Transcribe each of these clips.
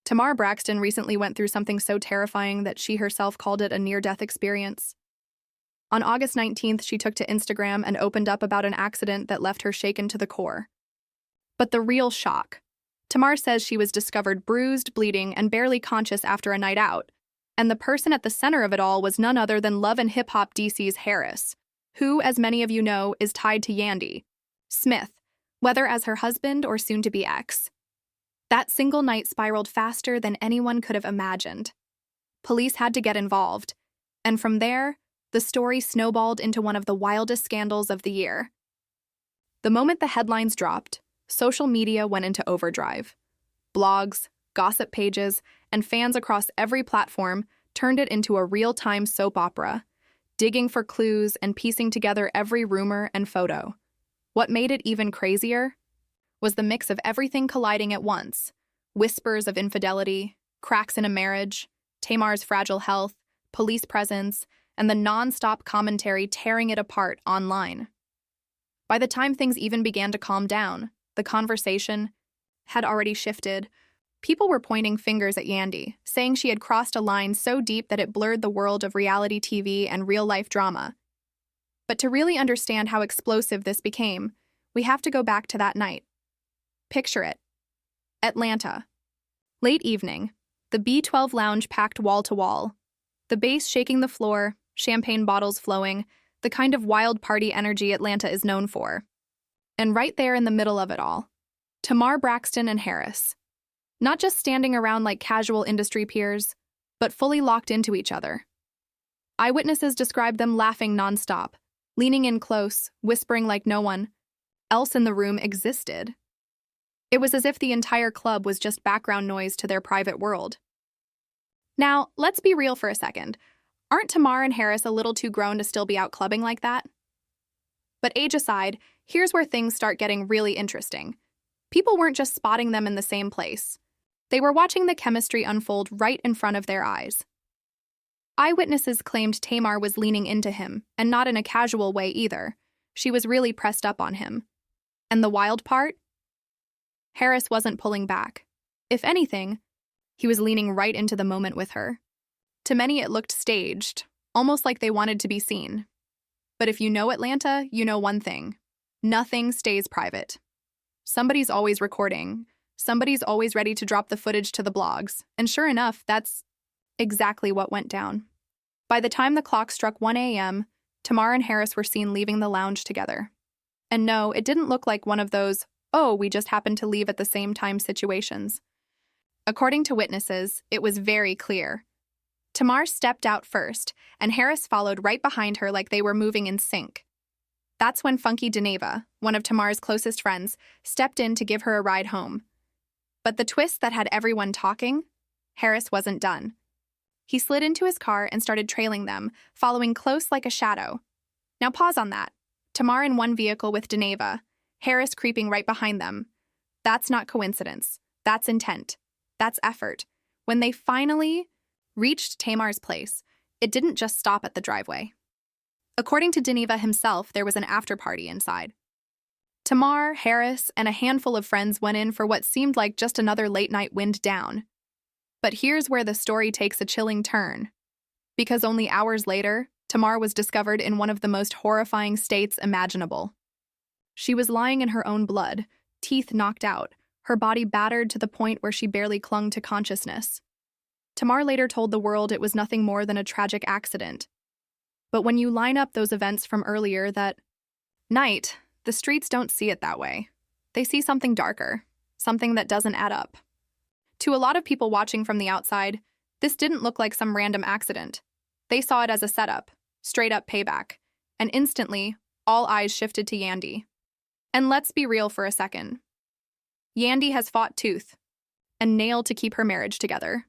Tamar Braxton recently went through something so terrifying that she herself called it a near-death experience. On August 19th, she took to Instagram and opened up about an accident that left her shaken to the core. But the real shock. Tamar says she was discovered bruised, bleeding, and barely conscious after a night out, and the person at the center of it all was none other than Love and Hip Hop DC's Harris, who, as many of you know, is tied to Yandy Smith, whether as her husband or soon-to-be ex. That single night spiraled faster than anyone could have imagined. Police had to get involved, and from there, the story snowballed into one of the wildest scandals of the year. The moment the headlines dropped, social media went into overdrive. Blogs, gossip pages, and fans across every platform turned it into a real-time soap opera, digging for clues and piecing together every rumor and photo. What made it even crazier was the mix of everything colliding at once: whispers of infidelity, cracks in a marriage, Tamar's fragile health, police presence, and the non-stop commentary tearing it apart online. By the time things even began to calm down, the conversation had already shifted. People were pointing fingers at Yandy, saying she had crossed a line so deep that it blurred the world of reality TV and real-life drama. But to really understand how explosive this became, we have to go back to that night. Picture it. Atlanta. Late evening. The B12 lounge packed wall to wall. The bass shaking the floor, champagne bottles flowing, the kind of wild party energy Atlanta is known for. And right there in the middle of it all, Tamar Braxton and Harris. Not just standing around like casual industry peers, but fully locked into each other. Eyewitnesses described them laughing nonstop, leaning in close, whispering like no one else in the room existed. It was as if the entire club was just background noise to their private world. Now, let's be real for a second. Aren't Tamar and Harris a little too grown to still be out clubbing like that? But age aside, here's where things start getting really interesting. People weren't just spotting them in the same place. They were watching the chemistry unfold right in front of their eyes. Eyewitnesses claimed Tamar was leaning into him, and not in a casual way either. She was really pressed up on him. And the wild part? Harris wasn't pulling back. If anything, he was leaning right into the moment with her. To many, it looked staged, almost like they wanted to be seen. But if you know Atlanta, you know one thing. Nothing stays private. Somebody's always recording. Somebody's always ready to drop the footage to the blogs. And sure enough, that's exactly what went down. By the time the clock struck 1 a.m., Tamar and Harris were seen leaving the lounge together. And no, it didn't look like one of those, "oh, we just happened to leave at the same time" situations. According to witnesses, it was very clear. Tamar stepped out first, and Harris followed right behind her like they were moving in sync. That's when Funky Dineva, one of Tamar's closest friends, stepped in to give her a ride home. But the twist that had everyone talking? Harris wasn't done. He slid into his car and started trailing them, following close like a shadow. Now pause on that. Tamar in one vehicle with Dineva, Harris creeping right behind them. That's not coincidence. That's intent. That's effort. When they finally reached Tamar's place, it didn't just stop at the driveway. According to Dineva himself, there was an after-party inside. Tamar, Harris, and a handful of friends went in for what seemed like just another late-night wind down. But here's where the story takes a chilling turn. Because only hours later, Tamar was discovered in one of the most horrifying states imaginable. She was lying in her own blood, teeth knocked out, her body battered to the point where she barely clung to consciousness. Tamar later told the world it was nothing more than a tragic accident. But when you line up those events from earlier that night, the streets don't see it that way. They see something darker, something that doesn't add up. To a lot of people watching from the outside, this didn't look like some random accident. They saw it as a setup, straight-up payback, and instantly, all eyes shifted to Yandy. And let's be real for a second. Yandy has fought tooth and nail to keep her marriage together.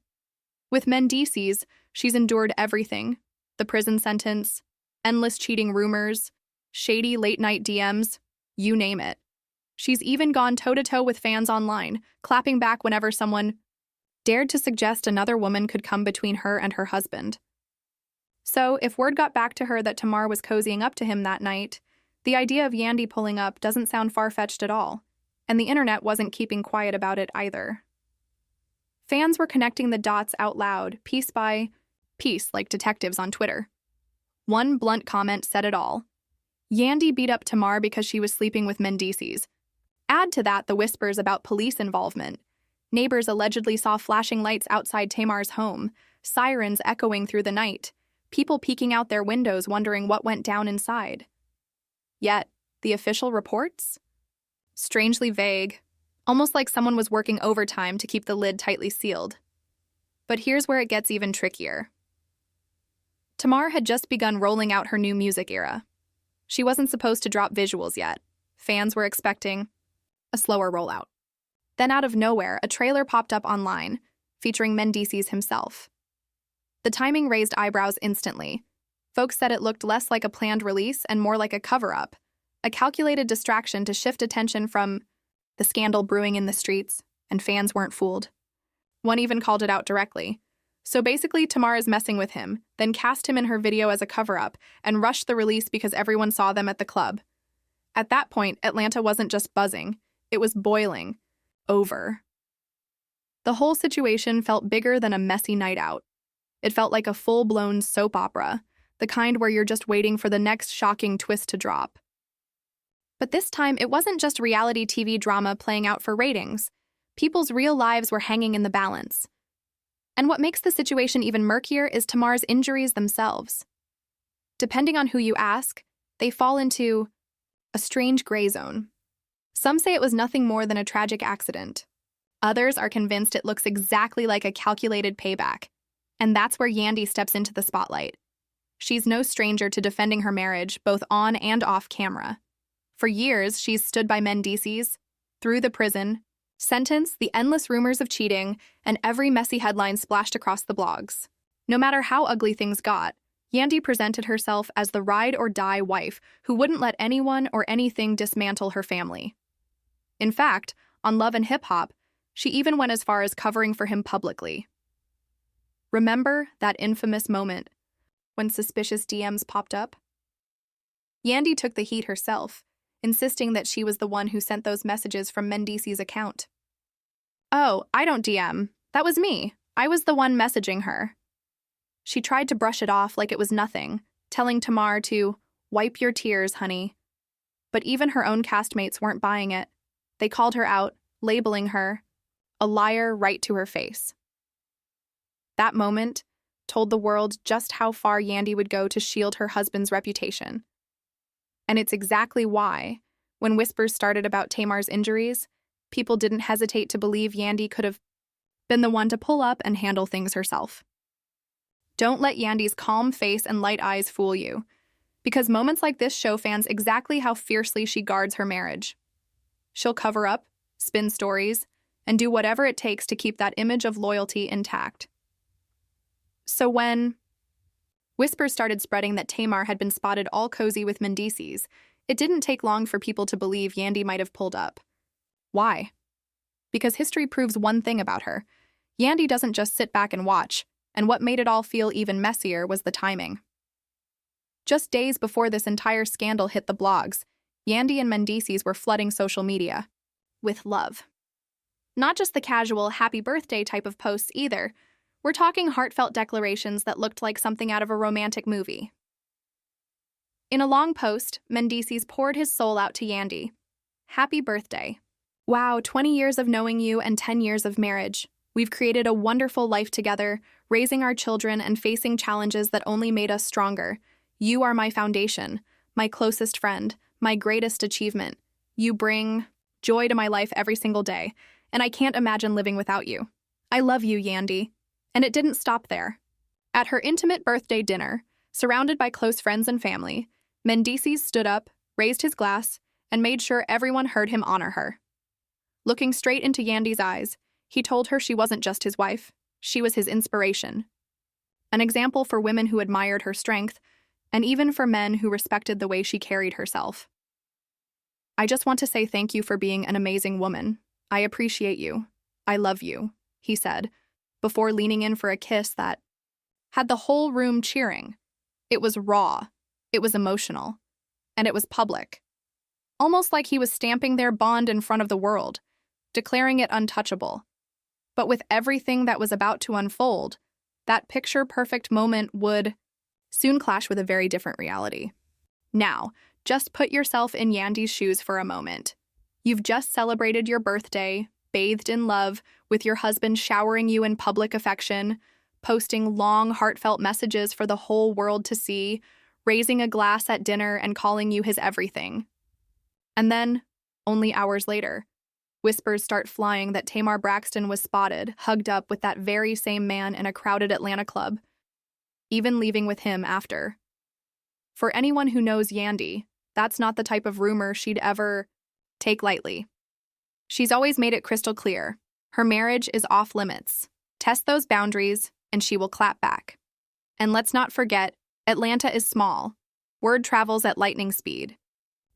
With Mendices, she's endured everything: the prison sentence, endless cheating rumors, shady late-night DMs, you name it. She's even gone toe-to-toe with fans online, clapping back whenever someone dared to suggest another woman could come between her and her husband. So, if word got back to her that Tamar was cozying up to him that night, the idea of Yandy pulling up doesn't sound far-fetched at all, and the internet wasn't keeping quiet about it either. Fans were connecting the dots out loud, piece by piece, like detectives on Twitter. One blunt comment said it all. Yandy beat up Tamar because she was sleeping with Mendices. Add to that the whispers about police involvement. Neighbors allegedly saw flashing lights outside Tamar's home, sirens echoing through the night, people peeking out their windows wondering what went down inside. Yet, the official reports? Strangely vague, almost like someone was working overtime to keep the lid tightly sealed. But here's where it gets even trickier. Tamar had just begun rolling out her new music era. She wasn't supposed to drop visuals yet. Fans were expecting a slower rollout. Then out of nowhere, a trailer popped up online, featuring Mendices himself. The timing raised eyebrows instantly. Folks said it looked less like a planned release and more like a cover-up, a calculated distraction to shift attention from the scandal brewing in the streets, and fans weren't fooled. One even called it out directly. So basically, Tamar is messing with him, then cast him in her video as a cover-up, and rushed the release because everyone saw them at the club. At that point, Atlanta wasn't just buzzing, it was boiling. Over. The whole situation felt bigger than a messy night out. It felt like a full-blown soap opera, the kind where you're just waiting for the next shocking twist to drop. But this time, it wasn't just reality TV drama playing out for ratings. People's real lives were hanging in the balance. And what makes the situation even murkier is Tamar's injuries themselves. Depending on who you ask, they fall into a strange gray zone. Some say it was nothing more than a tragic accident. Others are convinced it looks exactly like a calculated payback. And that's where Yandy steps into the spotlight. She's no stranger to defending her marriage, both on and off camera. For years, she's stood by Mendices, through the prison, sentence, the endless rumors of cheating, and every messy headline splashed across the blogs. No matter how ugly things got, Yandy presented herself as the ride-or-die wife who wouldn't let anyone or anything dismantle her family. In fact, on Love and Hip Hop, she even went as far as covering for him publicly. Remember that infamous moment when suspicious DMs popped up? Yandy took the heat herself, insisting that she was the one who sent those messages from Mendices' account. "Oh, I don't DM. That was me. I was the one messaging her." She tried to brush it off like it was nothing, telling Tamar to wipe your tears, honey. But even her own castmates weren't buying it. They called her out, labeling her a liar right to her face. That moment told the world just how far Yandy would go to shield her husband's reputation. And it's exactly why, when whispers started about Tamar's injuries, people didn't hesitate to believe Yandy could have been the one to pull up and handle things herself. Don't let Yandy's calm face and light eyes fool you, because moments like this show fans exactly how fiercely she guards her marriage. She'll cover up, spin stories, and do whatever it takes to keep that image of loyalty intact. So when whispers started spreading that Tamar had been spotted all cozy with Mendices, it didn't take long for people to believe Yandy might have pulled up. Why? Because history proves one thing about her. Yandy doesn't just sit back and watch, and what made it all feel even messier was the timing. Just days before this entire scandal hit the blogs, Yandy and Mendices were flooding social media with love. Not just the casual happy birthday type of posts either. We're talking heartfelt declarations that looked like something out of a romantic movie. In a long post, Mendices poured his soul out to Yandy. "Happy birthday. Wow, 20 years of knowing you and 10 years of marriage. We've created a wonderful life together, raising our children and facing challenges that only made us stronger. You are my foundation, my closest friend, my greatest achievement. You bring joy to my life every single day, and I can't imagine living without you. I love you, Yandy." And it didn't stop there. At her intimate birthday dinner, surrounded by close friends and family, Mendices stood up, raised his glass, and made sure everyone heard him honor her. Looking straight into Yandy's eyes, he told her she wasn't just his wife, she was his inspiration. An example for women who admired her strength, and even for men who respected the way she carried herself. "I just want to say thank you for being an amazing woman. I appreciate you. I love you," he said, before leaning in for a kiss that had the whole room cheering. It was raw, it was emotional, and it was public. Almost like he was stamping their bond in front of the world, declaring it untouchable. But with everything that was about to unfold, that picture-perfect moment would soon clash with a very different reality. Now, just put yourself in Yandy's shoes for a moment. You've just celebrated your birthday, bathed in love, with your husband showering you in public affection, posting long, heartfelt messages for the whole world to see, raising a glass at dinner and calling you his everything. And then, only hours later, whispers start flying that Tamar Braxton was spotted, hugged up with that very same man in a crowded Atlanta club, even leaving with him after. For anyone who knows Yandy, that's not the type of rumor she'd ever take lightly. She's always made it crystal clear. Her marriage is off limits. Test those boundaries, and she will clap back. And let's not forget, Atlanta is small. Word travels at lightning speed.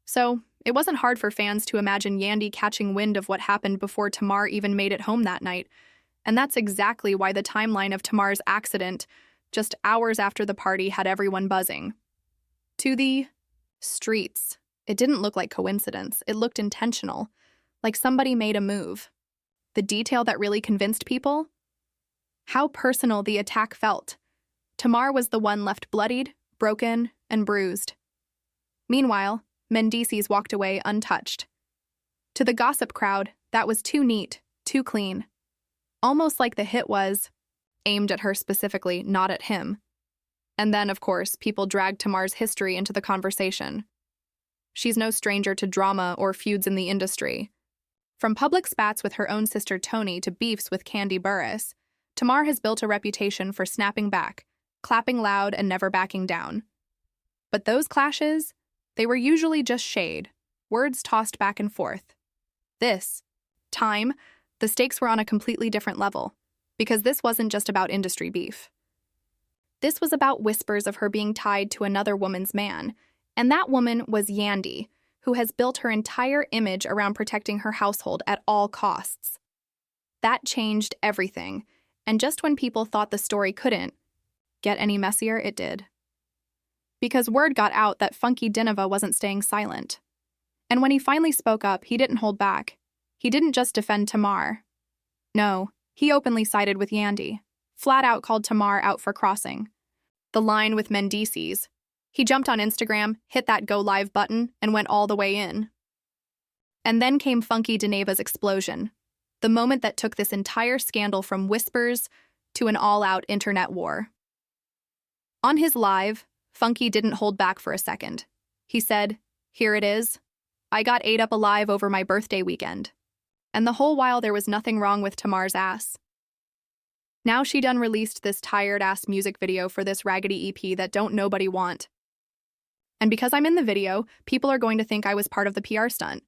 So, it wasn't hard for fans to imagine Yandy catching wind of what happened before Tamar even made it home that night. And that's exactly why the timeline of Tamar's accident, just hours after the party, had everyone buzzing. To the streets. It didn't look like coincidence. It looked intentional, like somebody made a move. The detail that really convinced people? How personal the attack felt. Tamar was the one left bloodied, broken, and bruised. Meanwhile, Mendices walked away untouched. To the gossip crowd, that was too neat, too clean. Almost like the hit was aimed at her specifically, not at him. And then, of course, people dragged Tamar's history into the conversation. She's no stranger to drama or feuds in the industry. From public spats with her own sister Toni to beefs with Kandi Burruss, Tamar has built a reputation for snapping back, clapping loud, and never backing down. But those clashes, they were usually just shade, words tossed back and forth. This time, the stakes were on a completely different level, because this wasn't just about industry beef. This was about whispers of her being tied to another woman's man, and that woman was Yandy, who has built her entire image around protecting her household at all costs. That changed everything, and just when people thought the story couldn't get any messier, it did. Because word got out that Funky Dineva wasn't staying silent. And when he finally spoke up, he didn't hold back. He didn't just defend Tamar. No, he openly sided with Yandy, flat out called Tamar out for crossing the line with Mendices. He jumped on Instagram, hit that go live button, and went all the way in. And then came Funky Dineva's explosion, the moment that took this entire scandal from whispers to an all-out internet war. On his live, Funky didn't hold back for a second. He said, "Here it is. I got ate up alive over my birthday weekend." And the whole while there was nothing wrong with Tamar's ass. Now she done released this tired-ass music video for this raggedy EP that don't nobody want. And because I'm in the video, people are going to think I was part of the PR stunt.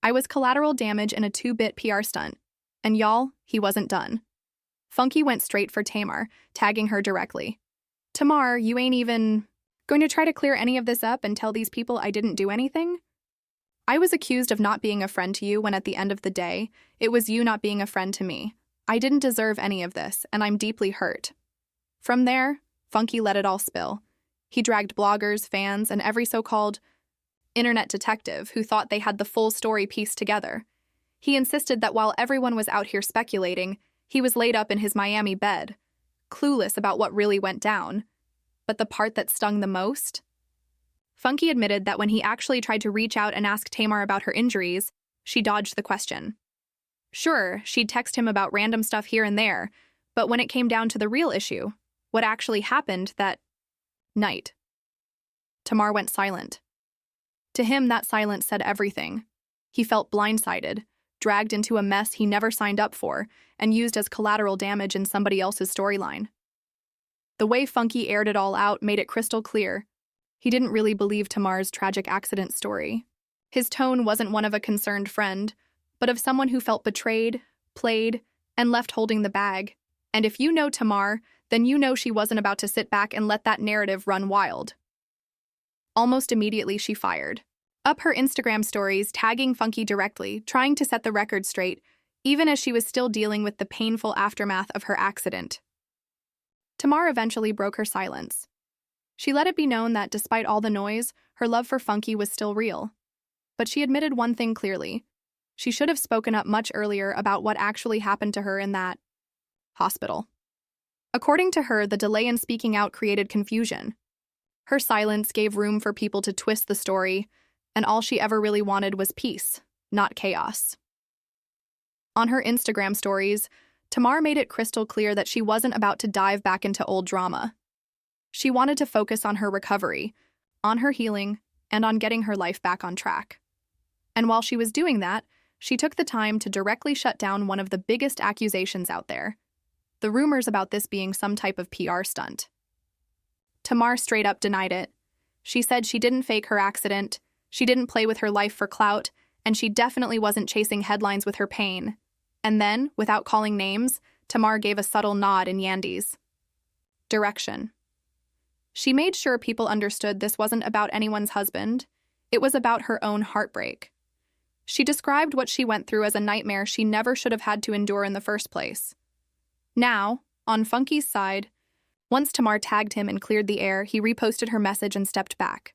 I was collateral damage in a 2-bit PR stunt. And y'all, he wasn't done. Funky went straight for Tamar, tagging her directly. "Tamar, you ain't even going to try to clear any of this up and tell these people I didn't do anything? I was accused of not being a friend to you when at the end of the day, it was you not being a friend to me. I didn't deserve any of this, and I'm deeply hurt." From there, Funky let it all spill. He dragged bloggers, fans, and every so-called internet detective who thought they had the full story pieced together. He insisted that while everyone was out here speculating, he was laid up in his Miami bed, clueless about what really went down. But the part that stung the most? Funky admitted that when he actually tried to reach out and ask Tamar about her injuries, she dodged the question. Sure, she'd text him about random stuff here and there, but when it came down to the real issue, what actually happened that night, Tamar went silent. To him, that silence said everything. He felt blindsided, dragged into a mess he never signed up for, and used as collateral damage in somebody else's storyline. The way Funky aired it all out made it crystal clear. He didn't really believe Tamar's tragic accident story. His tone wasn't one of a concerned friend, but of someone who felt betrayed, played, and left holding the bag. And if you know Tamar, then you know she wasn't about to sit back and let that narrative run wild. Almost immediately, she fired up her Instagram stories, tagging Funky directly, trying to set the record straight, even as she was still dealing with the painful aftermath of her accident. Tamar eventually broke her silence. She let it be known that despite all the noise, her love for Funky was still real. But she admitted one thing clearly. She should have spoken up much earlier about what actually happened to her in that hospital. According to her, the delay in speaking out created confusion. Her silence gave room for people to twist the story, and all she ever really wanted was peace, not chaos. On her Instagram stories, Tamar made it crystal clear that she wasn't about to dive back into old drama. She wanted to focus on her recovery, on her healing, and on getting her life back on track. And while she was doing that, she took the time to directly shut down one of the biggest accusations out there, the rumors about this being some type of PR stunt. Tamar straight up denied it. She said she didn't fake her accident, she didn't play with her life for clout, and she definitely wasn't chasing headlines with her pain. And then, without calling names, Tamar gave a subtle nod in Yandy's direction. She made sure people understood this wasn't about anyone's husband, it was about her own heartbreak. She described what she went through as a nightmare she never should have had to endure in the first place. Now, on Funky's side, once Tamar tagged him and cleared the air, he reposted her message and stepped back.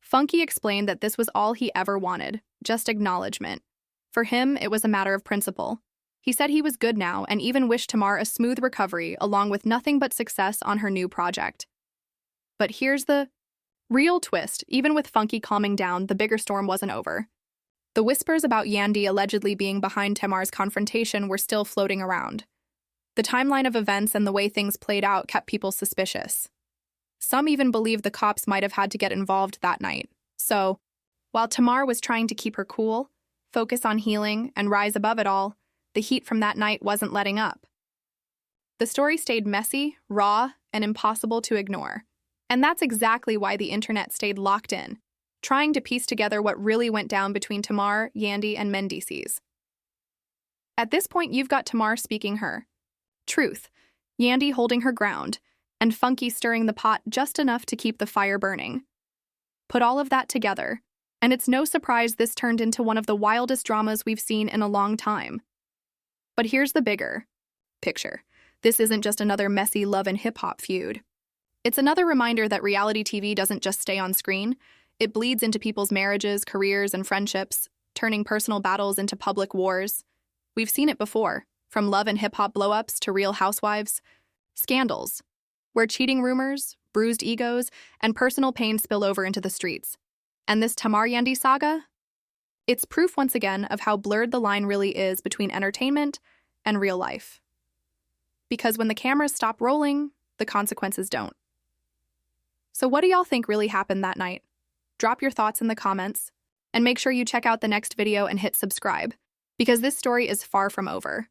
Funky explained that this was all he ever wanted, just acknowledgement. For him, it was a matter of principle. He said he was good now and even wished Tamar a smooth recovery along with nothing but success on her new project. But here's the real twist. Even with Funky calming down, the bigger storm wasn't over. The whispers about Yandy allegedly being behind Tamar's confrontation were still floating around. The timeline of events and the way things played out kept people suspicious. Some even believed the cops might have had to get involved that night. So, while Tamar was trying to keep her cool, focus on healing, and rise above it all, the heat from that night wasn't letting up. The story stayed messy, raw, and impossible to ignore. And that's exactly why the internet stayed locked in, trying to piece together what really went down between Tamar, Yandy, and Mendices. At this point, you've got Tamar speaking her truth, Yandy holding her ground, and Funky stirring the pot just enough to keep the fire burning. Put all of that together, and it's no surprise this turned into one of the wildest dramas we've seen in a long time. But here's the bigger picture. This isn't just another messy love and hip-hop feud. It's another reminder that reality TV doesn't just stay on screen. It bleeds into people's marriages, careers, and friendships, turning personal battles into public wars. We've seen it before, from love and hip-hop blow-ups to Real Housewives scandals, where cheating rumors, bruised egos, and personal pain spill over into the streets. And this Tamar-Yandy saga? It's proof once again of how blurred the line really is between entertainment and real life. Because when the cameras stop rolling, the consequences don't. So what do y'all think really happened that night? Drop your thoughts in the comments, and make sure you check out the next video and hit subscribe, because this story is far from over.